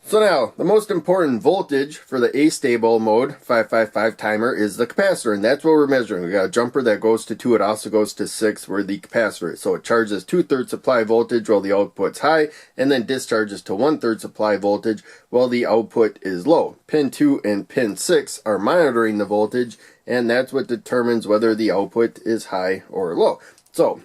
So now, the most important voltage for the Astable mode 555 timer is the capacitor, and that's what we're measuring. We got a jumper that goes to 2, it also goes to 6 where the capacitor is. So it charges 2/3 supply voltage while the output's high, and then discharges to 1/3 supply voltage while the output is low. Pin 2 and pin 6 are monitoring the voltage, and that's what determines whether the output is high or low. So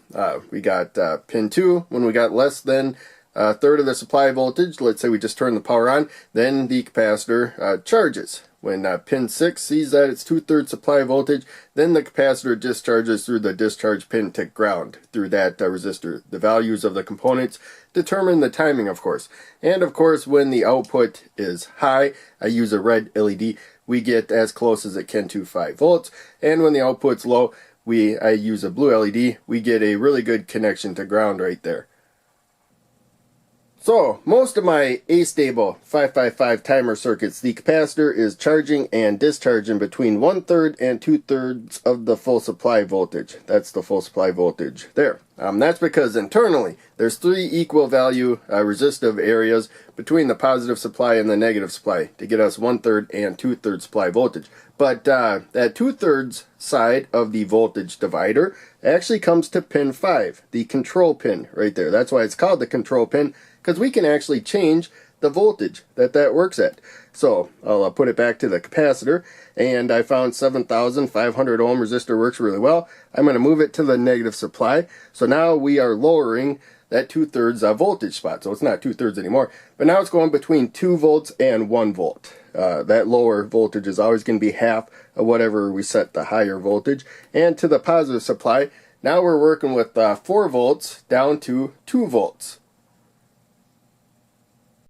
we got pin 2 when we got less than a third of the supply voltage. Let's say we just turn the power on, then the capacitor charges. When pin 6 sees that it's 2/3 supply voltage, then the capacitor discharges through the discharge pin to ground through that resistor. The values of the components determine the timing, of course. And of course, when the output is high, I use a red LED, we get as close as it can to 5 volts. And when the output's low, I use a blue LED, we get a really good connection to ground right there. So, most of my Astable 555 timer circuits, the capacitor is charging and discharging between 1/3 and 2/3 of the full supply voltage. That's the full supply voltage there. That's because internally, there's 3 equal value resistive areas between the positive supply and the negative supply to get us 1/3 and 2/3 supply voltage. But that 2/3 side of the voltage divider actually comes to pin 5, the control pin right there. That's why it's called the control pin, because we can actually change the voltage that works at. So I'll put it back to the capacitor, and I found 7,500 ohm resistor works really well. I'm going to move it to the negative supply. So now we are lowering that 2/3 voltage spot. So it's not 2/3 anymore, but now it's going between 2 volts and 1 volt. That lower voltage is always going to be half of whatever we set the higher voltage. And to the positive supply, now we're working with 4 volts down to 2 volts.